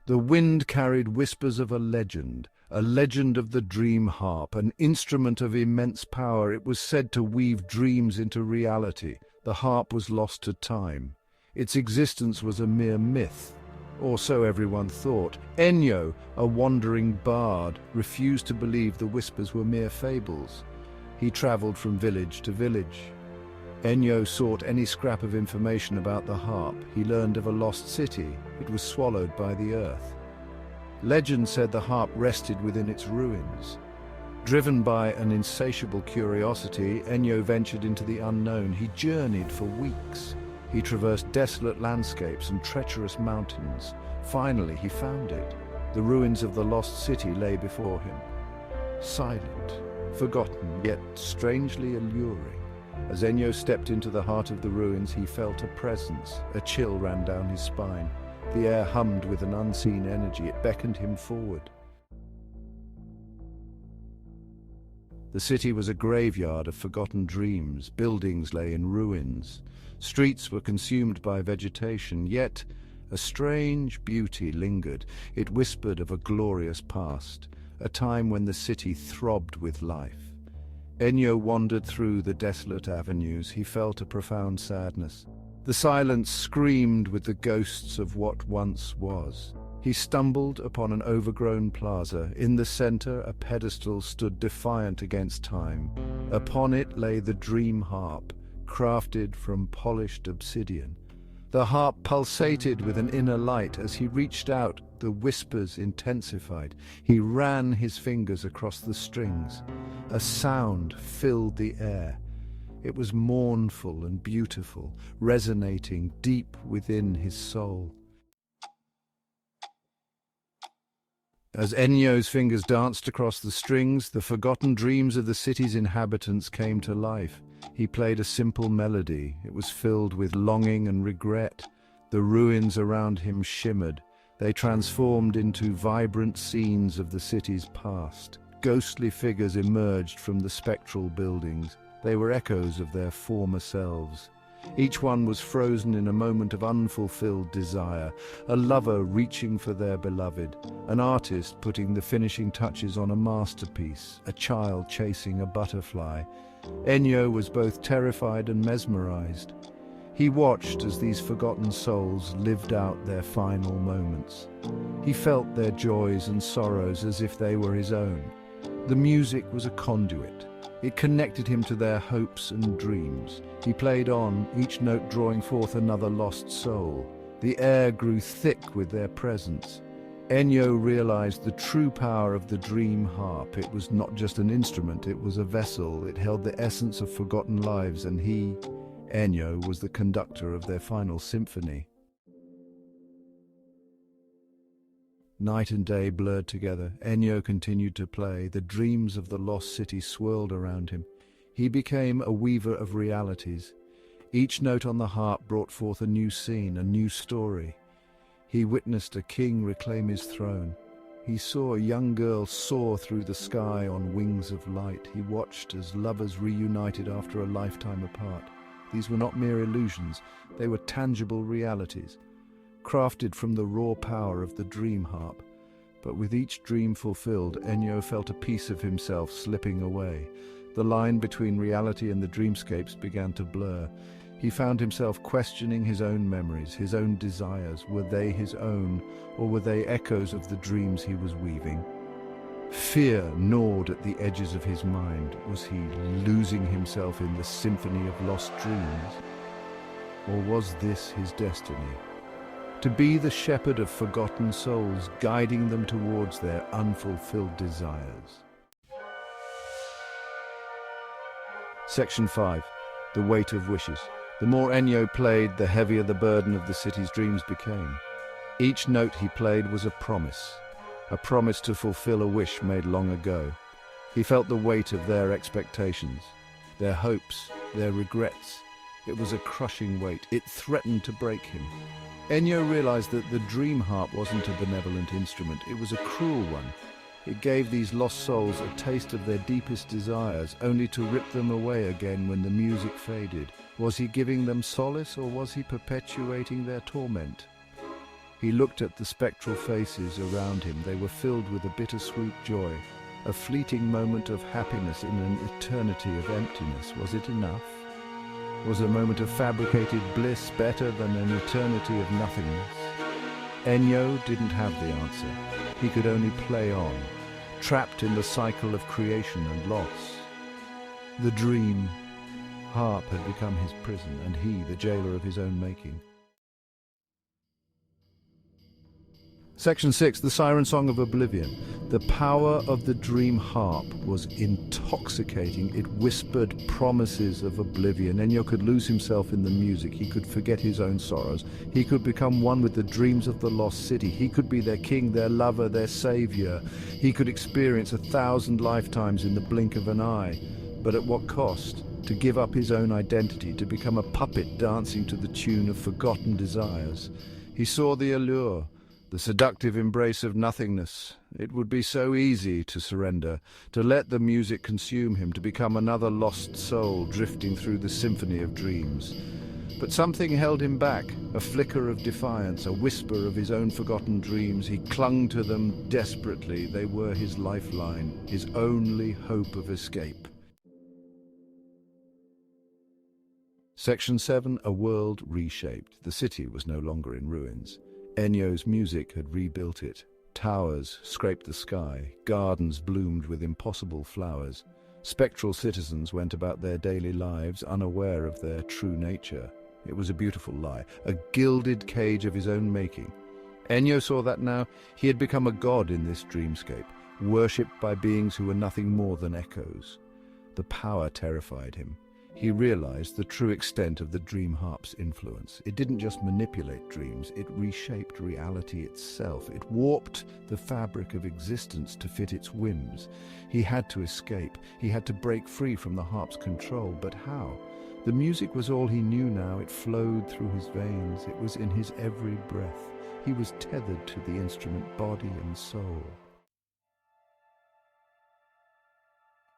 The wind carried whispers of a legend of the Dream Harp, an instrument of immense power. It was said to weave dreams into reality. The harp was lost to time. Its existence was a mere myth, or so everyone thought. Enyo, a wandering bard, refused to believe the whispers were mere fables. He traveled from village to village. Enyo sought any scrap of information about the harp. He learned of a lost city. It was swallowed by the earth. Legend said the harp rested within its ruins. Driven by an insatiable curiosity, Enyo ventured into the unknown. He journeyed for weeks. He traversed desolate landscapes and treacherous mountains. Finally, he found it. The ruins of the lost city lay before him. Silent, forgotten, yet strangely alluring. As Enyo stepped into the heart of the ruins, he felt a presence. A chill ran down his spine. The air hummed with an unseen energy. It beckoned him forward. The city was a graveyard of forgotten dreams. Buildings lay in ruins. Streets were consumed by vegetation, yet a strange beauty lingered. It whispered of a glorious past, a time when the city throbbed with life. Enyo wandered through the desolate avenues. He felt a profound sadness. The silence screamed with the ghosts of what once was. He stumbled upon an overgrown plaza. In the center, a pedestal stood defiant against time. Upon it lay the Dream Harp, crafted from polished obsidian. The harp pulsated with an inner light. As he reached out, the whispers intensified. He ran his fingers across the strings. A sound filled the air. It was mournful and beautiful, resonating deep within his soul. As Enyo's fingers danced across the strings, the forgotten dreams of the city's inhabitants came to life. He played a simple melody. It was filled with longing and regret. The ruins around him shimmered. They transformed into vibrant scenes of the city's past. Ghostly figures emerged from the spectral buildings. They were echoes of their former selves. Each one was frozen in a moment of unfulfilled desire, a lover reaching for their beloved, an artist putting the finishing touches on a masterpiece, a child chasing a butterfly. Enyo was both terrified and mesmerized. He watched as these forgotten souls lived out their final moments. He felt their joys and sorrows as if they were his own. The music was a conduit. It connected him to their hopes and dreams. He played on, each note drawing forth another lost soul. The air grew thick with their presence. Enyo realized the true power of the Dream Harp. It was not just an instrument, it was a vessel. It held the essence of forgotten lives, and he, Enyo, was the conductor of their final symphony. Night and day blurred together. Enyo continued to play. The dreams of the lost city swirled around him. He became a weaver of realities. Each note on the harp brought forth a new scene, a new story. He witnessed a king reclaim his throne. He saw a young girl soar through the sky on wings of light. He watched as lovers reunited after a lifetime apart. These were not mere illusions. They were tangible realities, crafted from the raw power of the Dream Harp. But with each dream fulfilled, Enyo felt a piece of himself slipping away. The line between reality and the dreamscapes began to blur. He found himself questioning his own memories, his own desires. Were they his own, or were they echoes of the dreams he was weaving? Fear gnawed at the edges of his mind. Was he losing himself in the symphony of lost dreams? Or was this his destiny? To be the shepherd of forgotten souls, guiding them towards their unfulfilled desires. Section 5. The Weight of Wishes. The more Enyo played, the heavier the burden of the city's dreams became. Each note he played was a promise to fulfill a wish made long ago. He felt the weight of their expectations, their hopes, their regrets. It was a crushing weight. It threatened to break him. Enyo realized that the Dream Harp wasn't a benevolent instrument. It was a cruel one. It gave these lost souls a taste of their deepest desires, only to rip them away again when the music faded. Was he giving them solace, or was he perpetuating their torment? He looked at the spectral faces around him. They were filled with a bittersweet joy, a fleeting moment of happiness in an eternity of emptiness. Was it enough? Was a moment of fabricated bliss better than an eternity of nothingness? Enyo didn't have the answer. He could only play on, trapped in the cycle of creation and loss. The Dream Harp had become his prison, and he the jailer of his own making. Section 6, the Siren Song of Oblivion. The power of the Dream Harp was intoxicating. It whispered promises of oblivion. Enyo could lose himself in the music. He could forget his own sorrows. He could become one with the dreams of the lost city. He could be their king, their lover, their savior. He could experience 1,000 lifetimes in the blink of an eye. But at what cost? To give up his own identity, to become a puppet dancing to the tune of forgotten desires. He saw the allure, the seductive embrace of nothingness. It would be so easy to surrender, to let the music consume him, to become another lost soul drifting through the symphony of dreams. But something held him back, a flicker of defiance, a whisper of his own forgotten dreams. He clung to them desperately. They were his lifeline, his only hope of escape. Section 7, a world reshaped. The city was no longer in ruins. Enyo's music had rebuilt it. Towers scraped the sky, gardens bloomed with impossible flowers. Spectral citizens went about their daily lives unaware of their true nature. It was a beautiful lie, a gilded cage of his own making. Enyo saw that now. He had become a god in this dreamscape, worshipped by beings who were nothing more than echoes. The power terrified him. He realized the true extent of the Dream Harp's influence. It didn't just manipulate dreams, it reshaped reality itself. It warped the fabric of existence to fit its whims. He had to escape. He had to break free from the harp's control. But how? The music was all he knew now. It flowed through his veins. It was in his every breath. He was tethered to the instrument, body and soul.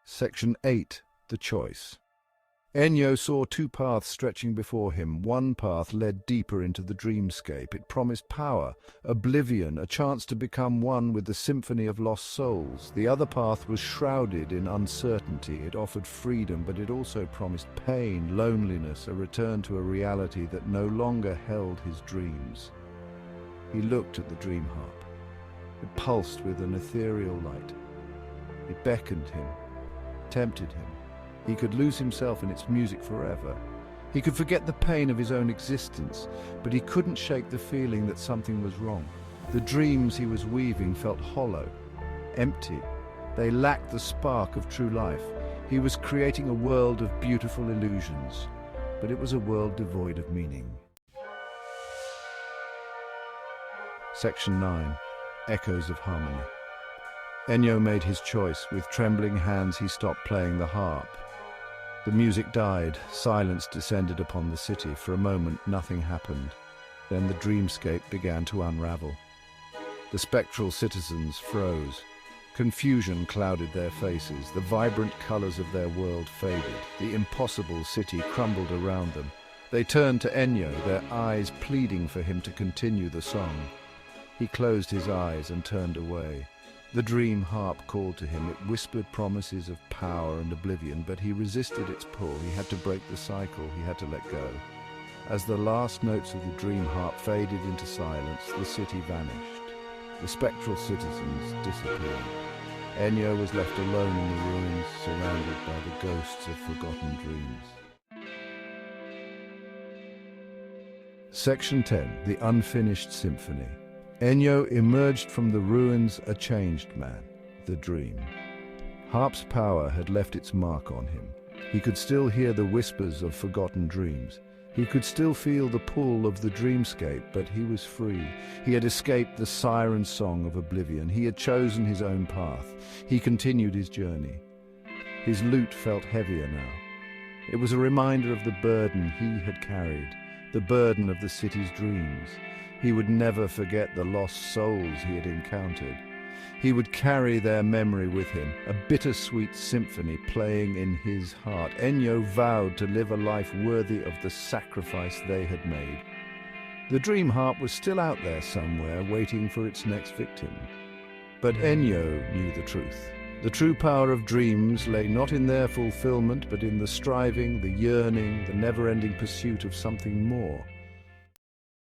Section 8, the choice. Enyo saw two paths stretching before him. One path led deeper into the dreamscape. It promised power, oblivion, a chance to become one with the symphony of lost souls. The other path was shrouded in uncertainty. It offered freedom, but it also promised pain, loneliness, a return to a reality that no longer held his dreams. He looked at the Dream Harp. It pulsed with an ethereal light. It beckoned him, tempted him. He could lose himself in its music forever. He could forget the pain of his own existence, but he couldn't shake the feeling that something was wrong. The dreams he was weaving felt hollow, empty. They lacked the spark of true life. He was creating a world of beautiful illusions, but it was a world devoid of meaning. Section 9, Echoes of Harmony. Enyo made his choice. With trembling hands he stopped playing the harp. The music died. Silence descended upon the city. For a moment, nothing happened. Then the dreamscape began to unravel. The spectral citizens froze. Confusion clouded their faces. The vibrant colors of their world faded. The impossible city crumbled around them. They turned to Enyo, their eyes pleading for him to continue the song. He closed his eyes and turned away. The Dream Harp called to him. It whispered promises of power and oblivion, but he resisted its pull. He had to break the cycle. He had to let go. As the last notes of the Dream Harp faded into silence, the city vanished. The spectral citizens disappeared. Enyo was left alone in the ruins, surrounded by the ghosts of forgotten dreams. Section 10, the Unfinished Symphony. Enyo emerged from the ruins a changed man, the dream. Harp's power had left its mark on him. He could still hear the whispers of forgotten dreams. He could still feel the pull of the dreamscape, but he was free. He had escaped the siren song of oblivion. He had chosen his own path. He continued his journey. His lute felt heavier now. It was a reminder of the burden he had carried, the burden of the city's dreams. He would never forget the lost souls he had encountered. He would carry their memory with him, a bittersweet symphony playing in his heart. Enyo vowed to live a life worthy of the sacrifice they had made. The dream harp was still out there somewhere, waiting for its next victim. But Enyo knew the truth. The true power of dreams lay not in their fulfillment, but in the striving, the yearning, the never-ending pursuit of something more.